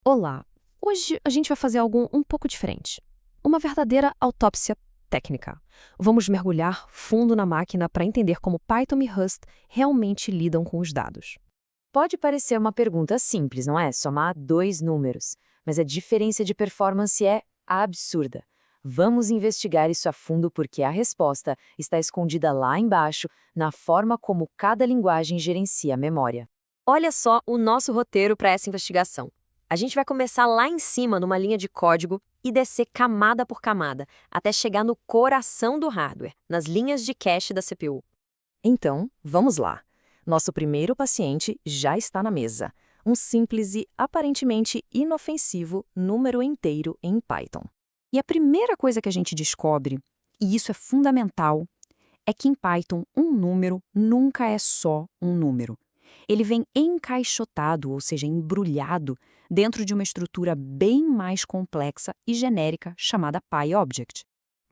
Olá! Hoje a gente vai fazer algo um pouco diferente. Uma verdadeira autópsia técnica. Vamos mergulhar fundo na máquina para entender como Python e Rust realmente lidam com os dados. Pode parecer uma pergunta simples, não é? Somar dois números. Mas a diferença de performance é absurda. Vamos investigar isso a fundo porque a resposta está escondida lá embaixo, na forma como cada linguagem gerencia a memória. Olha só o nosso roteiro para essa investigação. A gente vai começar lá em cima numa linha de código e descer camada por camada, até chegar no coração do hardware, nas linhas de cache da CPU. Então, vamos lá. Nosso primeiro paciente já está na mesa. Um simples e aparentemente inofensivo número inteiro em Python. E a primeira coisa que a gente descobre, e isso é fundamental, é que em Python um número nunca é só um número. Ele vem encaixotado, ou seja, embrulhado, dentro de uma estrutura bem mais complexa e genérica chamada PyObject.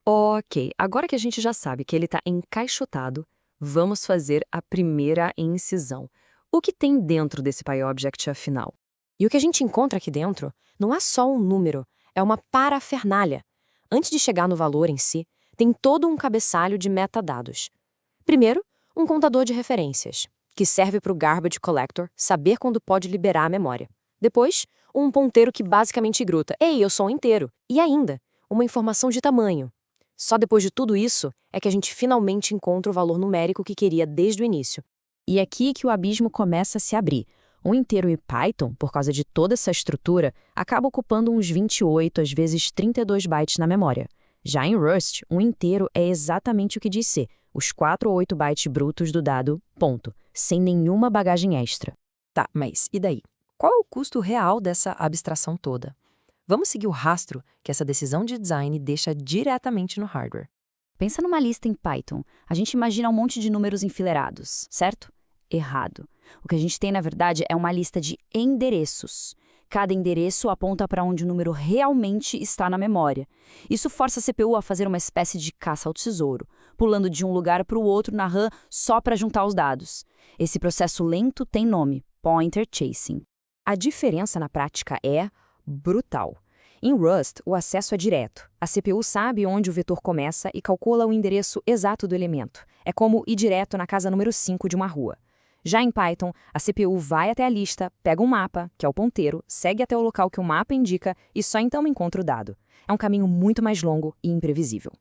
Ok, agora que a gente já sabe que ele está encaixotado, vamos fazer a primeira incisão. O que tem dentro desse PyObject, afinal? E o que a gente encontra aqui dentro não é só um número, é uma parafernália. Antes de chegar no valor em si, tem todo um cabeçalho de metadados. Primeiro, um contador de referências, que serve para o garbage collector saber quando pode liberar a memória. Depois, um ponteiro que basicamente gruta: "Ei, eu sou um inteiro." E ainda, uma informação de tamanho. Só depois de tudo isso é que a gente finalmente encontra o valor numérico que queria desde o início. E é aqui que o abismo começa a se abrir. Um inteiro em Python, por causa de toda essa estrutura, acaba ocupando uns 28, às vezes 32 bytes na memória. Já em Rust, um inteiro é exatamente o que diz ser, os 4 ou 8 bytes brutos do dado, ponto, sem nenhuma bagagem extra. Tá, mas e daí? Qual é o custo real dessa abstração toda? Vamos seguir o rastro que essa decisão de design deixa diretamente no hardware. Pensa numa lista em Python. A gente imagina um monte de números enfileirados, certo? Errado. O que a gente tem, na verdade, é uma lista de endereços. Cada endereço aponta para onde o número realmente está na memória. Isso força a CPU a fazer uma espécie de caça ao tesouro, pulando de um lugar para o outro na RAM só para juntar os dados. Esse processo lento tem nome: pointer chasing. A diferença na prática é brutal. Em Rust, o acesso é direto. A CPU sabe onde o vetor começa e calcula o endereço exato do elemento. É como ir direto na casa número 5 de uma rua. Já em Python, a CPU vai até a lista, pega um mapa, que é o ponteiro, segue até o local que o mapa indica e só então encontra o dado. É um caminho muito mais longo e imprevisível.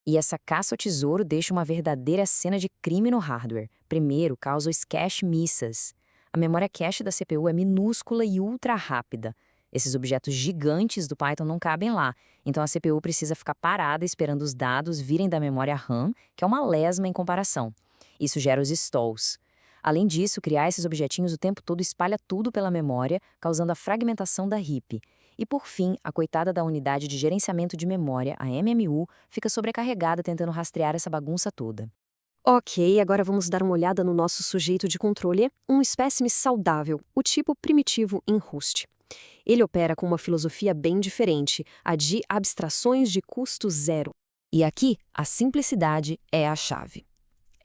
E essa caça ao tesouro deixa uma verdadeira cena de crime no hardware. Primeiro, causa os cache misses. A memória cache da CPU é minúscula e ultra rápida. Esses objetos gigantes do Python não cabem lá, então a CPU precisa ficar parada esperando os dados virem da memória RAM, que é uma lesma em comparação. Isso gera os stalls. Além disso, criar esses objetinhos o tempo todo espalha tudo pela memória, causando a fragmentação da heap. E por fim, a coitada da unidade de gerenciamento de memória, a MMU, fica sobrecarregada tentando rastrear essa bagunça toda. Ok, agora vamos dar uma olhada no nosso sujeito de controle, um espécime saudável, o tipo primitivo em Rust. Ele opera com uma filosofia bem diferente, a de abstrações de custo zero. E aqui, a simplicidade é a chave.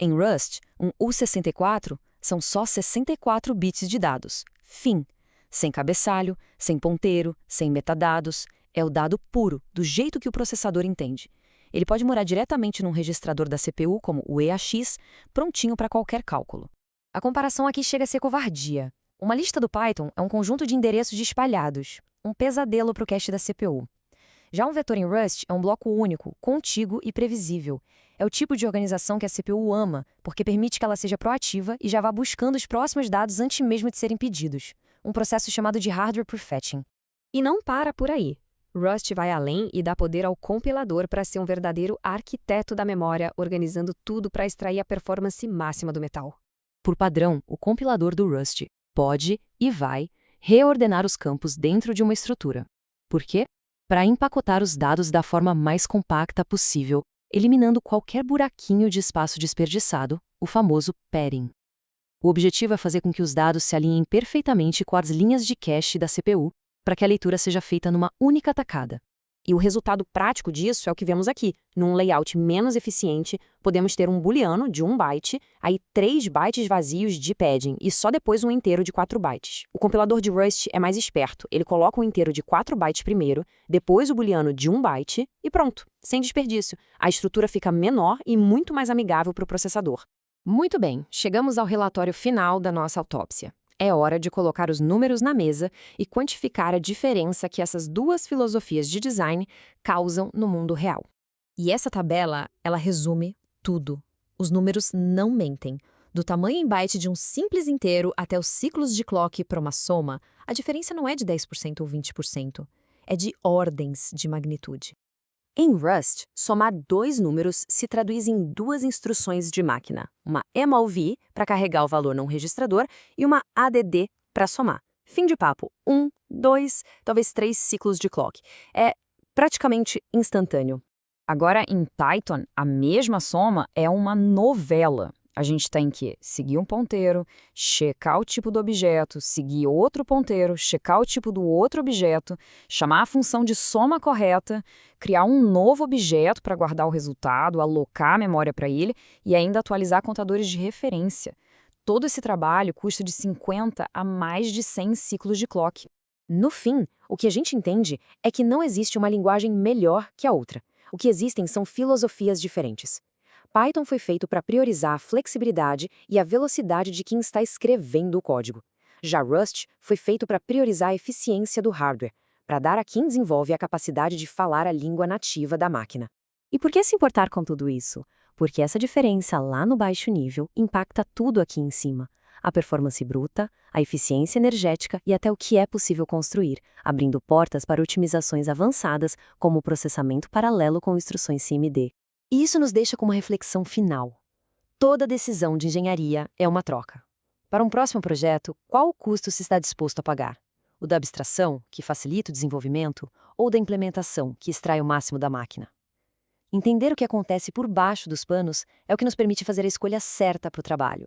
Em Rust, um U64 são só 64 bits de dados. Fim. Sem cabeçalho, sem ponteiro, sem metadados. É o dado puro, do jeito que o processador entende. Ele pode morar diretamente num registrador da CPU, como o EAX, prontinho para qualquer cálculo. A comparação aqui chega a ser covardia. Uma lista do Python é um conjunto de endereços espalhados, um pesadelo para o cache da CPU. Já um vetor em Rust é um bloco único, contíguo e previsível. É o tipo de organização que a CPU ama, porque permite que ela seja proativa e já vá buscando os próximos dados antes mesmo de serem pedidos. Um processo chamado de hardware prefetching. E não para por aí. Rust vai além e dá poder ao compilador para ser um verdadeiro arquiteto da memória, organizando tudo para extrair a performance máxima do metal. Por padrão, o compilador do Rust pode e vai reordenar os campos dentro de uma estrutura. Por quê? Para empacotar os dados da forma mais compacta possível, eliminando qualquer buraquinho de espaço desperdiçado, o famoso padding. O objetivo é fazer com que os dados se alinhem perfeitamente com as linhas de cache da CPU, para que a leitura seja feita numa única tacada. E o resultado prático disso é o que vemos aqui. Num layout menos eficiente, podemos ter um booleano de 1 byte, aí 3 bytes vazios de padding e só depois um inteiro de 4 bytes. O compilador de Rust é mais esperto. Ele coloca um inteiro de 4 bytes primeiro, depois o booleano de 1 byte e pronto, sem desperdício. A estrutura fica menor e muito mais amigável para o processador. Muito bem, chegamos ao relatório final da nossa autópsia. É hora de colocar os números na mesa e quantificar a diferença que essas duas filosofias de design causam no mundo real. E essa tabela, ela resume tudo. Os números não mentem. Do tamanho em byte de um simples inteiro até os ciclos de clock para uma soma, a diferença não é de 10% ou 20%. É de ordens de magnitude. Em Rust, somar 2 números se traduz em 2 instruções de máquina, uma MOV para carregar o valor num registrador e uma ADD para somar. Fim de papo, 1, 2, talvez 3 ciclos de clock. É praticamente instantâneo. Agora, em Python, a mesma soma é uma novela. A gente tem que seguir um ponteiro, checar o tipo do objeto, seguir outro ponteiro, checar o tipo do outro objeto, chamar a função de soma correta, criar um novo objeto para guardar o resultado, alocar a memória para ele e ainda atualizar contadores de referência. Todo esse trabalho custa de 50 a mais de 100 ciclos de clock. No fim, o que a gente entende é que não existe uma linguagem melhor que a outra. O que existem são filosofias diferentes. Python foi feito para priorizar a flexibilidade e a velocidade de quem está escrevendo o código. Já Rust foi feito para priorizar a eficiência do hardware, para dar a quem desenvolve a capacidade de falar a língua nativa da máquina. E por que se importar com tudo isso? Porque essa diferença lá no baixo nível impacta tudo aqui em cima. A performance bruta, a eficiência energética e até o que é possível construir, abrindo portas para otimizações avançadas, como o processamento paralelo com instruções CMD. E isso nos deixa com uma reflexão final. Toda decisão de engenharia é uma troca. Para um próximo projeto, qual o custo se está disposto a pagar? O da abstração, que facilita o desenvolvimento, ou da implementação, que extrai o máximo da máquina? Entender o que acontece por baixo dos panos é o que nos permite fazer a escolha certa para o trabalho.